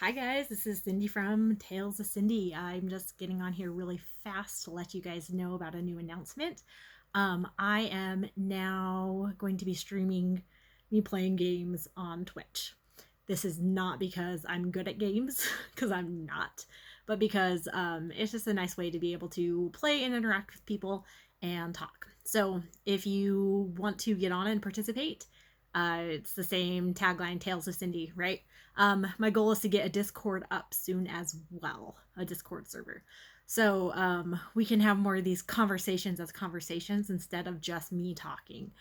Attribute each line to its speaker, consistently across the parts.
Speaker 1: Hi guys, this is Cindy from Tales of Cindy. I'm just getting on here really fast to let you guys know about a new announcement. I am now going to be streaming me playing games on Twitch. This is not because I'm good at games, because I'm not, but because it's just a nice way to be able to play and interact with people and talk. So if you want to get on and participate, it's the same tagline, Tales of Cindy, right? My goal is to get a Discord up soon as well, a Discord server. So we can have more of these conversations as conversations instead of just me talking.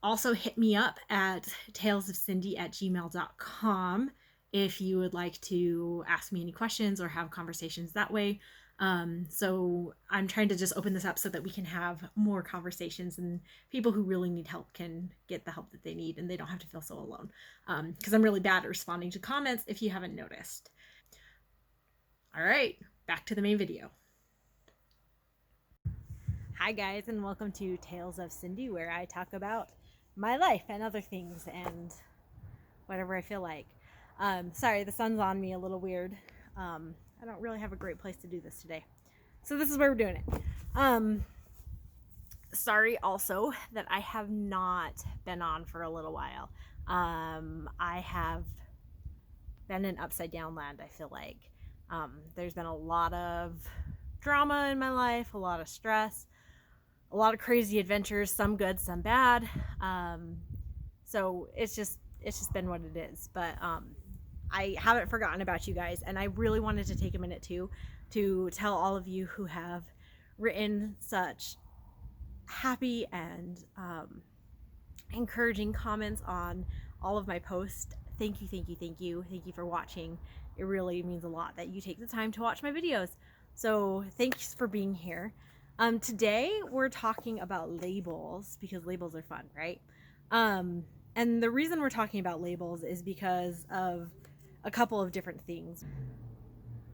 Speaker 1: Also hit me up at talesofcindy@gmail.com if you would like to ask me any questions or have conversations that way. So I'm trying to just open this up so that we can have more conversations and people who really need help can get the help that they need and they don't have to feel so alone. Because I'm really bad at responding to comments if you haven't noticed. All right, back to the main video. Hi guys, and welcome to Tales of Cindy, where I talk about my life and other things and whatever I feel like. Sorry, the sun's on me a little weird. I don't really have a great place to do this today. So this is where we're doing it. Sorry also that I have not been on for a little while. I have been in upside down land, I feel like. There's been a lot of drama in my life, a lot of stress, a lot of crazy adventures, some good, some bad. So it's just been what it is. But I haven't forgotten about you guys, and I really wanted to take a minute to tell all of you who have written such happy and encouraging comments on all of my posts. Thank you, thank you, thank you. Thank you for watching. It really means a lot that you take the time to watch my videos. So thanks for being here. Today we're talking about labels because labels are fun, right? And the reason we're talking about labels is because of a couple of different things.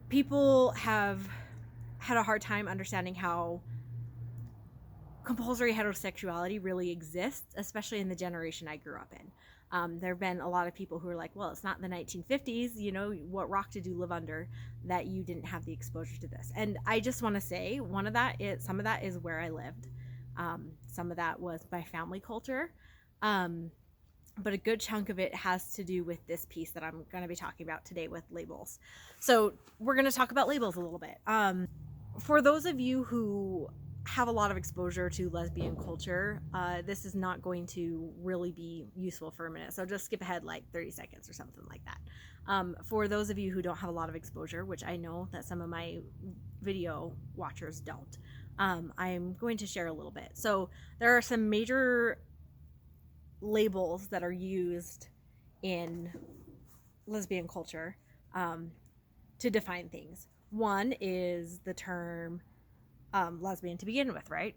Speaker 1: People have had a hard time understanding how compulsory heterosexuality really exists, especially in the generation I grew up in. There have been a lot of people who are like, well, it's not the 1950s, you know, what rock did you live under that you didn't have the exposure to this? And I just want to say some of that is where I lived. Some of that was my family culture. But a good chunk of it has to do with this piece that I'm going to be talking about today with labels. So we're going to talk about labels a little bit. For those of you who have a lot of exposure to lesbian culture, this is not going to really be useful for a minute. So just skip ahead like 30 seconds or something like that. For those of you who don't have a lot of exposure, which I know that some of my video watchers don't, I'm going to share a little bit. So there are some major labels that are used in lesbian culture to define things. One is the term lesbian to begin with, right?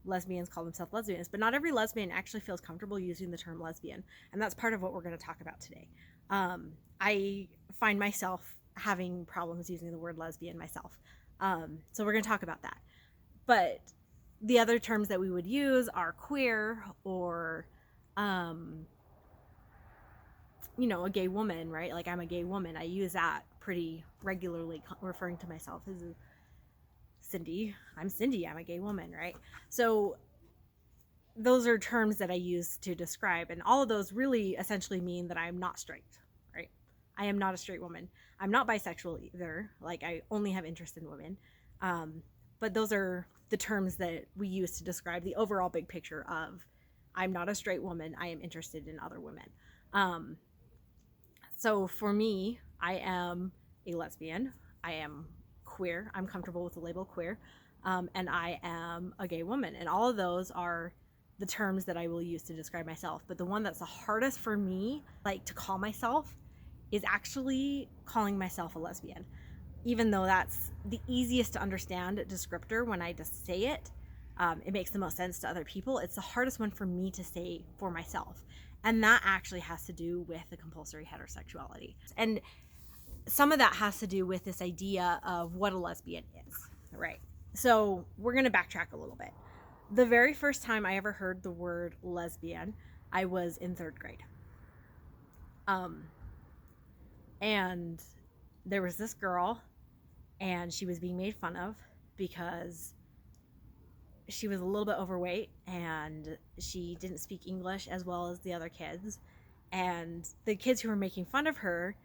Speaker 1: Lesbians call themselves lesbians, but not every lesbian actually feels comfortable using the term lesbian, and that's part of what we're going to talk about today. I find myself having problems using the word lesbian myself, so we're going to talk about that. But the other terms that we would use are queer or you know, a gay woman, right? Like, I'm a gay woman. I use that pretty regularly, referring to myself as Cindy. I'm Cindy. I'm a gay woman, right? So those are terms that I use to describe, and all of those really essentially mean that I'm not straight, right? I am not a straight woman. I'm not bisexual either. Like, I only have interest in women. But those are the terms that we use to describe the overall big picture of I'm not a straight woman. I am interested in other women. So for me, I am a lesbian. I am queer. I'm comfortable with the label queer. And I am a gay woman. And all of those are the terms that I will use to describe myself. But the one that's the hardest for me, like, to call myself, is actually calling myself a lesbian. Even though that's the easiest to understand descriptor when I just say it. It makes the most sense to other people. It's the hardest one for me to say for myself. And that actually has to do with the compulsory heterosexuality. And some of that has to do with this idea of what a lesbian is, right? So we're going to backtrack a little bit. The very first time I ever heard the word lesbian, I was in 3rd grade. And there was this girl, and she was being made fun of because she was a little bit overweight and she didn't speak English as well as the other kids. And the kids who were making fun of her,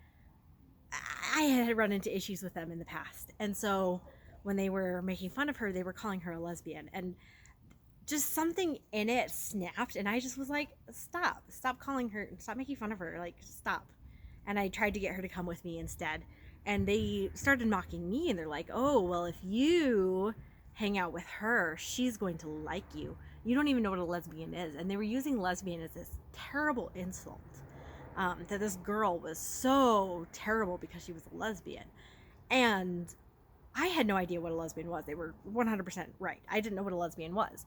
Speaker 1: I had run into issues with them in the past. And so when they were making fun of her, they were calling her a lesbian. And just something in it snapped. And I just was like, stop calling her, stop making fun of her, like, stop. And I tried to get her to come with me instead. And they started mocking me, and they're like, oh, well, if you hang out with her, she's going to like you. You don't even know what a lesbian is. And they were using lesbian as this terrible insult. That this girl was so terrible because she was a lesbian. And I had no idea what a lesbian was. They were 100% right. I didn't know what a lesbian was.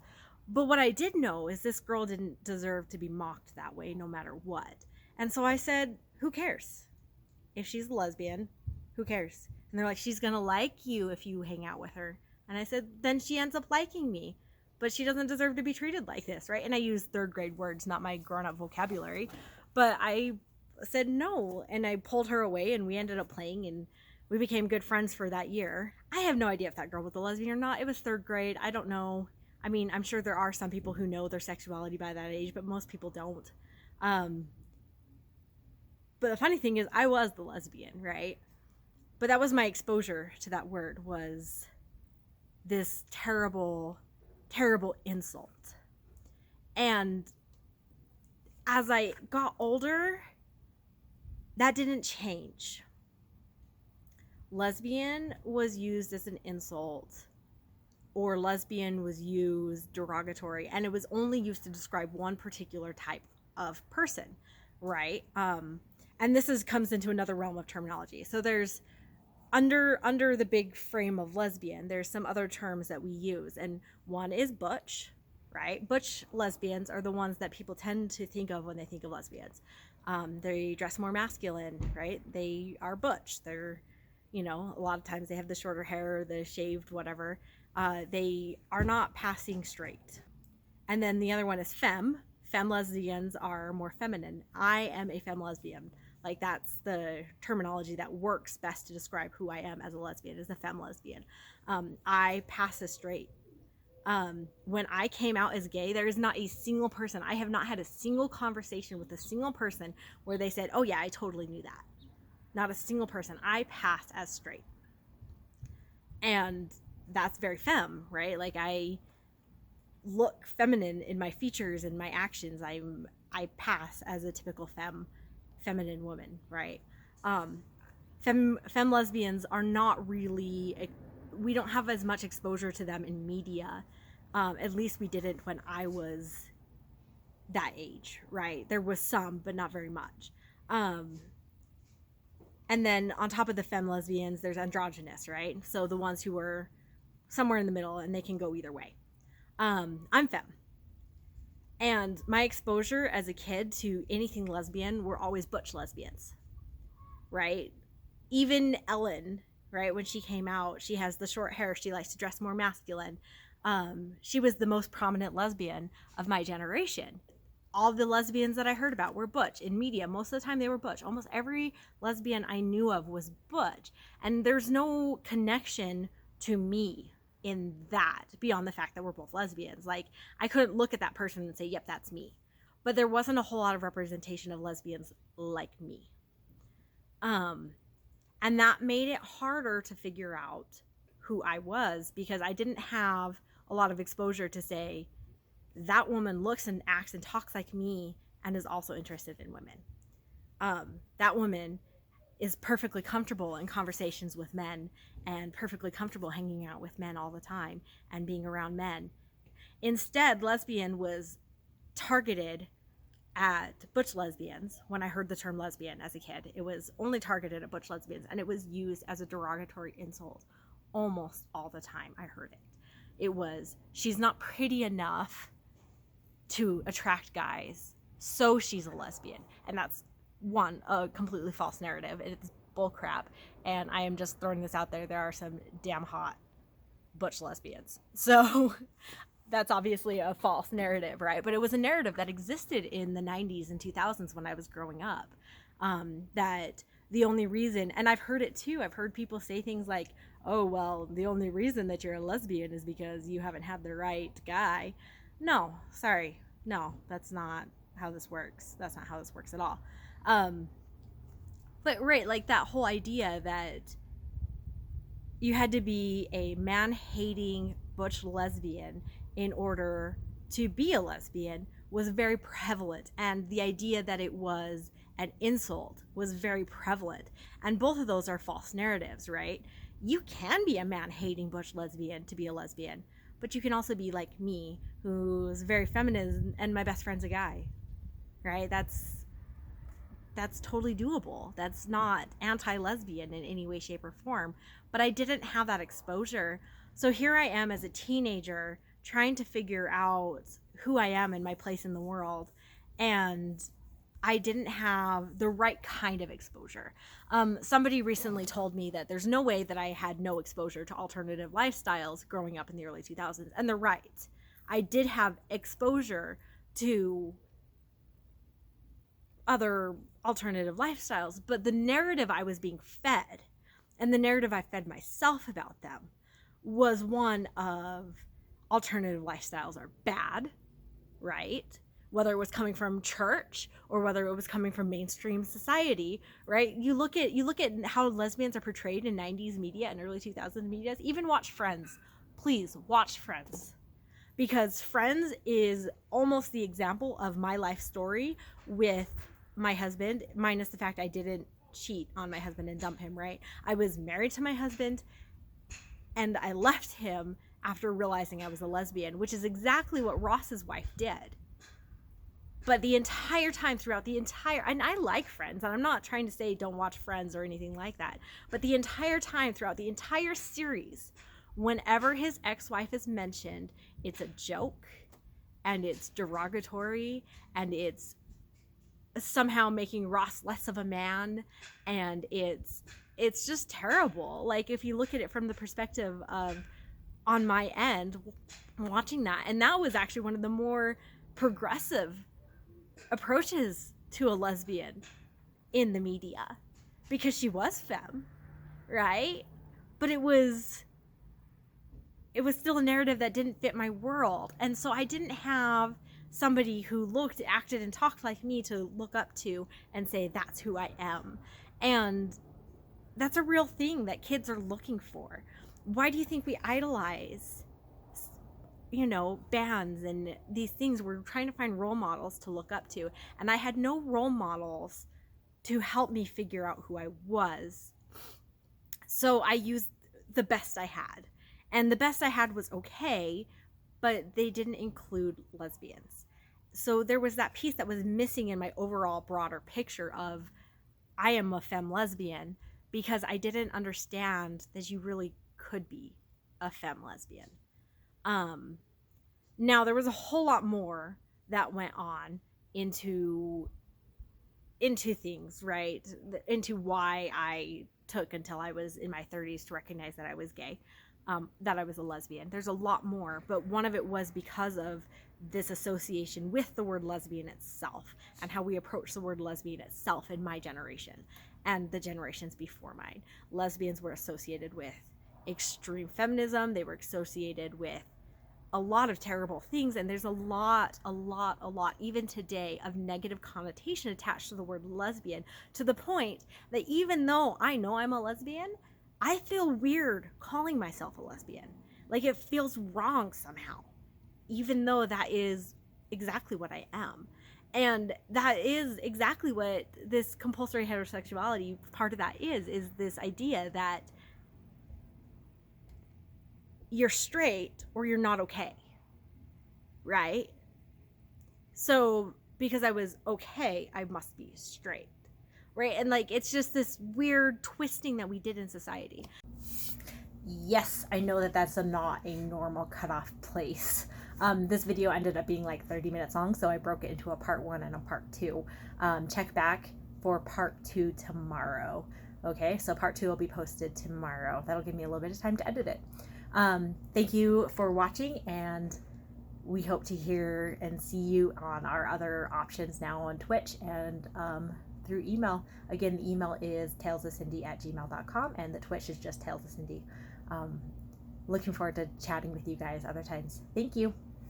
Speaker 1: But what I did know is this girl didn't deserve to be mocked that way no matter what. And so I said, who cares? If she's a lesbian, who cares? And they're like, she's going to like you if you hang out with her. And I said, then she ends up liking me. But she doesn't deserve to be treated like this, right? And I used third grade words, not my grown-up vocabulary. But I said no, and I pulled her away, and we ended up playing, and we became good friends for that year. I have no idea if that girl was a lesbian or not. It was third grade. I don't know. I mean, I'm sure there are some people who know their sexuality by that age, but most people don't. But the funny thing is, I was the lesbian, right? But that was my exposure to that word, was this terrible, terrible insult. And as I got older, that didn't change. Lesbian was used as an insult, or lesbian was used derogatory, and it was only used to describe one particular type of person, right? And this comes into another realm of terminology. So there's under the big frame of lesbian, there's some other terms that we use, and one is butch, right? Butch lesbians are the ones that people tend to think of when they think of lesbians. They dress more masculine, right? They are butch. They're, a lot of times they have the shorter hair, the shaved, whatever. They are not passing straight. And then the other one is femme. Femme lesbians are more feminine. I am a femme lesbian. Like, that's the terminology that works best to describe who I am as a lesbian, is a femme lesbian. I pass as straight. When I came out as gay, there is not a single person, I have not had a single conversation with a single person where they said, oh yeah, I totally knew that. Not a single person. I pass as straight. And that's very femme, right? Like, I look feminine in my features and my actions. I pass as a typical feminine woman, right? Femme lesbians are not really, we don't have as much exposure to them in media. At least we didn't when I was that age, right? There was some, but not very much. And then on top of the femme lesbians, there's androgynous, right? So the ones who are somewhere in the middle, and they can go either way. I'm femme. And my exposure as a kid to anything lesbian were always butch lesbians, right? Even Ellen, right, when she came out, she has the short hair. She likes to dress more masculine. She was the most prominent lesbian of my generation. All the lesbians that I heard about were butch. In media, most of the time they were butch. Almost every lesbian I knew of was butch. And there's no connection to me in that beyond the fact that we're both lesbians. Like, I couldn't look at that person and say, yep, that's me. But there wasn't a whole lot of representation of lesbians like me. And that made it harder to figure out who I was, because I didn't have a lot of exposure to say, that woman looks and acts and talks like me and is also interested in women. That woman is perfectly comfortable in conversations with men and perfectly comfortable hanging out with men all the time and being around men. Instead, lesbian was targeted at butch lesbians. When I heard the term lesbian as a kid, it was only targeted at butch lesbians, and it was used as a derogatory insult almost all the time I heard it. It was, she's not pretty enough to attract guys, so she's a lesbian. And that's a completely false narrative. It's bullcrap. And I am just throwing this out there. There are some damn hot butch lesbians. So that's obviously a false narrative, right? But it was a narrative that existed in the 90s and 2000s when I was growing up. That the only reason, and I've heard it too, I've heard people say things like, oh, well, the only reason that you're a lesbian is because you haven't had the right guy. No, sorry. No, that's not how this works. That's not how this works at all. But right, like that whole idea that you had to be a man-hating butch lesbian in order to be a lesbian was very prevalent, and the idea that it was an insult was very prevalent. And both of those are false narratives, right? You can be a man-hating butch lesbian to be a lesbian, but you can also be like me, who's very feminine, and my best friend's a guy, right? That's totally doable. That's not anti-lesbian in any way, shape, or form. But I didn't have that exposure. So here I am as a teenager trying to figure out who I am and my place in the world. And I didn't have the right kind of exposure. Somebody recently told me that there's no way that I had no exposure to alternative lifestyles growing up in the early 2000s. And they're right. I did have exposure to other alternative lifestyles, but the narrative I was being fed, and the narrative I fed myself about them, was one of alternative lifestyles are bad, right? Whether it was coming from church or whether it was coming from mainstream society, right? You look at how lesbians are portrayed in 90s media and early 2000s media. Even watch Friends. Please watch Friends. Because Friends is almost the example of my life story with my husband, minus the fact I didn't cheat on my husband and dump him, right? I was married to my husband and I left him after realizing I was a lesbian, which is exactly what Ross's wife did. But the entire time throughout the entire, and I like Friends, and I'm not trying to say don't watch Friends or anything like that, but the entire time throughout the entire series, whenever his ex-wife is mentioned, it's a joke and it's derogatory and it's somehow making Ross less of a man, and it's just terrible. Like, if you look at it from the perspective of on my end watching that, and that was actually one of the more progressive approaches to a lesbian in the media, because she was femme, right? But it was still a narrative that didn't fit my world, and so I didn't have somebody who looked, acted, and talked like me to look up to and say, that's who I am. And that's a real thing that kids are looking for. Why do you think we idolize, bands and these things? We're trying to find role models to look up to. And I had no role models to help me figure out who I was. So I used the best I had. And the best I had was okay, but they didn't include lesbians. So there was that piece that was missing in my overall broader picture of I am a femme lesbian, because I didn't understand that you really could be a femme lesbian. Now there was a whole lot more that went on into things, right? Into why I took until I was in my 30s to recognize that I was gay. That I was a lesbian. There's a lot more, but one of it was because of this association with the word lesbian itself and how we approach the word lesbian itself in my generation and the generations before mine. Lesbians were associated with extreme feminism. They were associated with a lot of terrible things, and there's a lot, even today, of negative connotation attached to the word lesbian, to the point that even though I know I'm a lesbian, I feel weird calling myself a lesbian. Like, it feels wrong somehow, even though that is exactly what I am. And that is exactly what this compulsory heterosexuality, part of that is this idea that you're straight or you're not okay, right? So because I was okay, I must be straight. Right? And like, it's just this weird twisting that we did in society. Yes, I know that that's not a normal cutoff place. This video ended up being like 30 minutes long, so I broke it into a part 1 and a part 2. Check back for part 2 tomorrow. Okay, so part 2 will be posted tomorrow. That'll give me a little bit of time to edit it. Thank you for watching, and we hope to hear and see you on our other options now on Twitch and through email. Again, the email is talesofcindy@gmail.com, and the Twitch is just Tales of Cindy. Looking forward to chatting with you guys other times. Thank you.